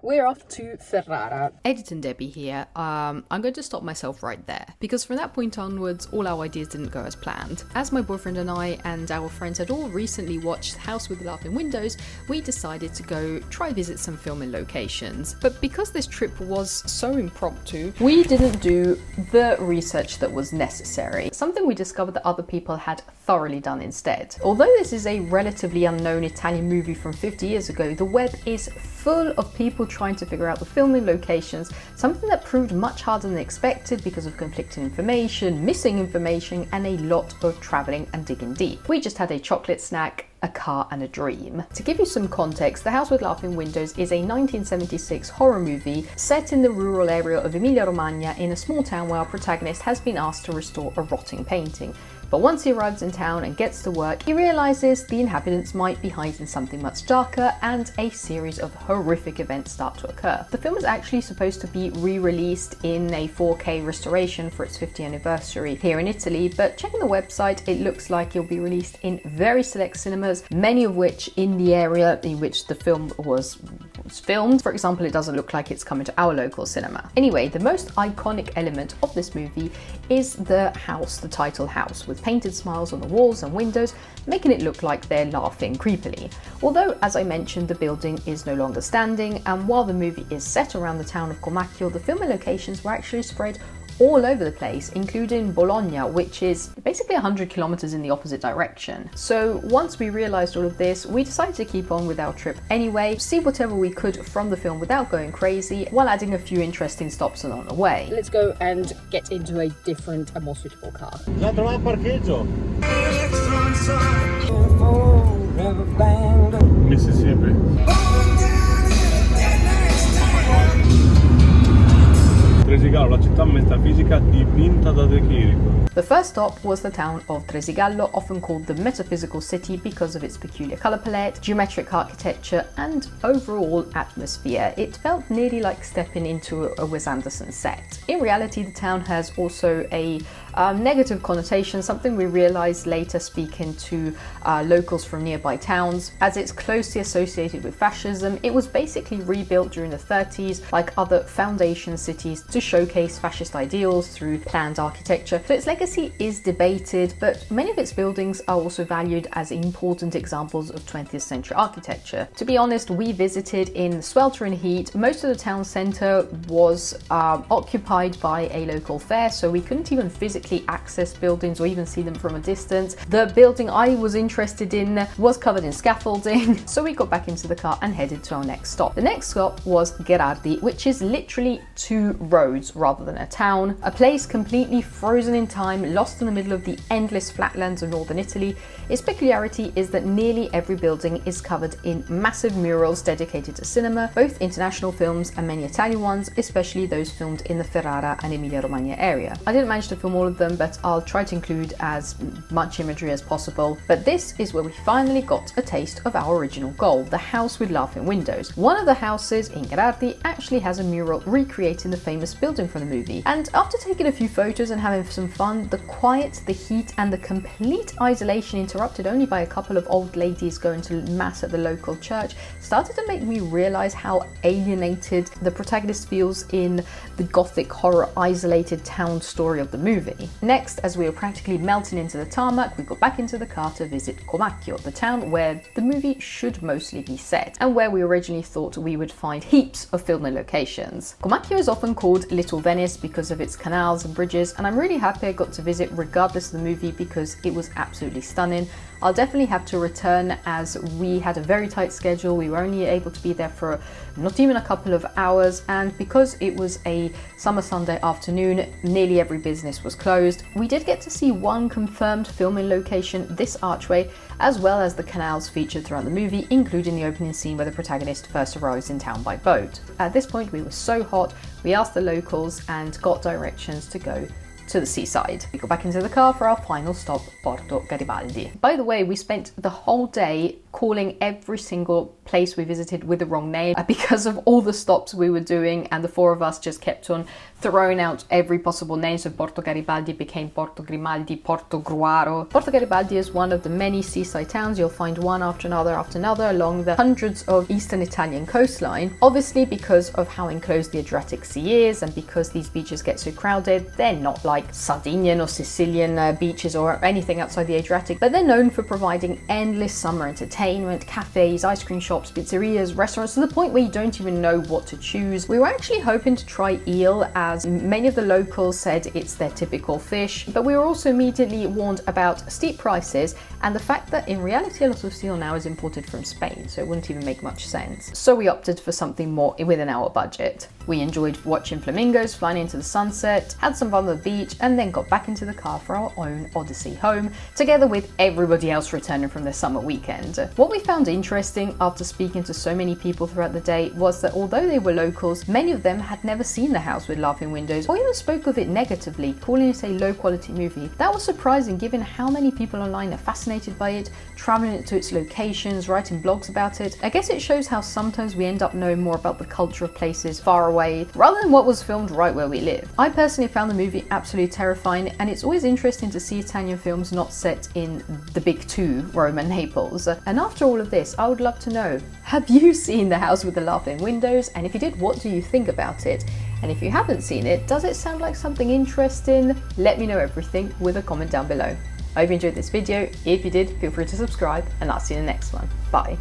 We're off to Ferrara. Edit and Debbie here. I'm going to stop myself right there, because from that point onwards, all our ideas didn't go as planned. As my boyfriend and I and our friends had all recently watched House with Laughing Windows, we decided to go try visit some filming locations. But because this trip was so impromptu, we didn't do the research that was necessary. Something we discovered that other people had thoroughly done instead. Although this is a relatively unknown Italian movie from 50 years ago, the web is full of people trying to figure out the filming locations, something that proved much harder than expected because of conflicting information, missing information, and a lot of travelling and digging deep. We just had a chocolate snack, a car and a dream. To give you some context, The House with Laughing Windows is a 1976 horror movie set in the rural area of Emilia-Romagna in a small town where our protagonist has been asked to restore a rotting painting. But once he arrives in town and gets to work, he realises the inhabitants might be hiding something much darker, and a series of horrific events start to occur. The film is actually supposed to be re-released in a 4K restoration for its 50th anniversary here in Italy, but checking the website, it looks like it'll be released in very select cinemas, many of which in the area in which the film was filmed. For example, it doesn't look like it's coming to our local cinema. Anyway, the most iconic element of this movie is the house, the title house, with painted smiles on the walls and windows, making it look like they're laughing creepily. Although, as I mentioned, the building is no longer standing, and while the movie is set around the town of Comacchio, the filming locations were actually spread all over the place, including Bologna, which is basically 100 kilometers in the opposite direction. So once we realized all of this, we decided to keep on with our trip anyway, see whatever we could from the film without going crazy, while adding a few interesting stops along the way. Let's go and get into a different and more suitable car. Già trovato parcheggio. Mississippi. Tresigallio, la città metafisica dipinta da De Chirico. The first stop was the town of Tresigallio, often called the metaphysical city because of its peculiar colour palette, geometric architecture, and overall atmosphere. It felt nearly like stepping into a Wes Anderson set. In reality, the town has also a negative connotation, something we realised later speaking to locals from nearby towns. As it's closely associated with fascism, it was basically rebuilt during the 30s, like other foundation cities, to showcase fascist ideals through planned architecture. So its legacy is debated, but many of its buildings are also valued as important examples of 20th century architecture. To be honest, we visited in sweltering heat. Most of the town centre was occupied by a local fair, so we couldn't even physically access buildings or even see them from a distance. The building I was interested in was covered in scaffolding, so we got back into the car and headed to our next stop. The next stop was Gherardi, which is literally 2 roads rather than a town, a place completely frozen in time, lost in the middle of the endless flatlands of northern Italy. Its peculiarity is that nearly every building is covered in massive murals dedicated to cinema, both international films and many Italian ones, especially those filmed in the Ferrara and Emilia-Romagna area. I didn't manage to film all of them, but I'll try to include as much imagery as possible. But this is where we finally got a taste of our original goal, the house with laughing windows. One of the houses in Gherardi actually has a mural recreating the famous building from the movie. And after taking a few photos and having some fun, the quiet, the heat, and the complete isolation, interrupted only by a couple of old ladies going to mass at the local church, started to make me realize how alienated the protagonist feels in the gothic horror isolated town story of the movie. Next, as we were practically melting into the tarmac, we got back into the car to visit Comacchio, the town where the movie should mostly be set, and where we originally thought we would find heaps of filming locations. Comacchio is often called Little Venice because of its canals and bridges, and I'm really happy I got to visit regardless of the movie because it was absolutely stunning. I'll definitely have to return as we had a very tight schedule. We were only able to be there for not even a couple of hours, and because it was a summer Sunday afternoon, nearly every business was closed. We did get to see one confirmed filming location, this archway, as well as the canals featured throughout the movie, including the opening scene where the protagonist first arrives in town by boat. At this point we were so hot, we asked the locals and got directions to go to the seaside. We got back into the car for our final stop, Porto Garibaldi. By the way, we spent the whole day calling every single place we visited with the wrong name because of all the stops we were doing, and the four of us just kept on throwing out every possible name. So Porto Garibaldi became Porto Grimaldi, Porto Gruaro. Porto Garibaldi is one of the many seaside towns. You'll find one after another along the hundreds of eastern Italian coastline. Obviously, because of how enclosed the Adriatic Sea is and because these beaches get so crowded, they're not like Sardinian or Sicilian beaches or anything outside the Adriatic, but they're known for providing endless summer entertainment, cafes, ice cream shops, pizzerias, restaurants, to the point where you don't even know what to choose. We were actually hoping to try eel, as many of the locals said it's their typical fish, but we were also immediately warned about steep prices and the fact that in reality a lot of seal now is imported from Spain, so it wouldn't even make much sense. So we opted for something more within our budget. We enjoyed watching flamingos, flying into the sunset, had some fun on the beach, and then got back into the car for our own odyssey home, together with everybody else returning from their summer weekend. What we found interesting after speaking to so many people throughout the day was that although they were locals, many of them had never seen the house with laughing windows or even spoke of it negatively, calling it a low quality movie. That was surprising given how many people online are fascinated by it, traveling to its locations, writing blogs about it. I guess it shows how sometimes we end up knowing more about the culture of places far away rather than what was filmed right where we live. I personally found the movie absolutely terrifying, and it's always interesting to see Italian films not set in the big two, Rome and Naples. And after all of this, I would love to know, have you seen The House with the Laughing Windows? And if you did, what do you think about it? And if you haven't seen it, does it sound like something interesting? Let me know everything with a comment down below. I hope you enjoyed this video. If you did, feel free to subscribe, and I'll see you in the next one. Bye.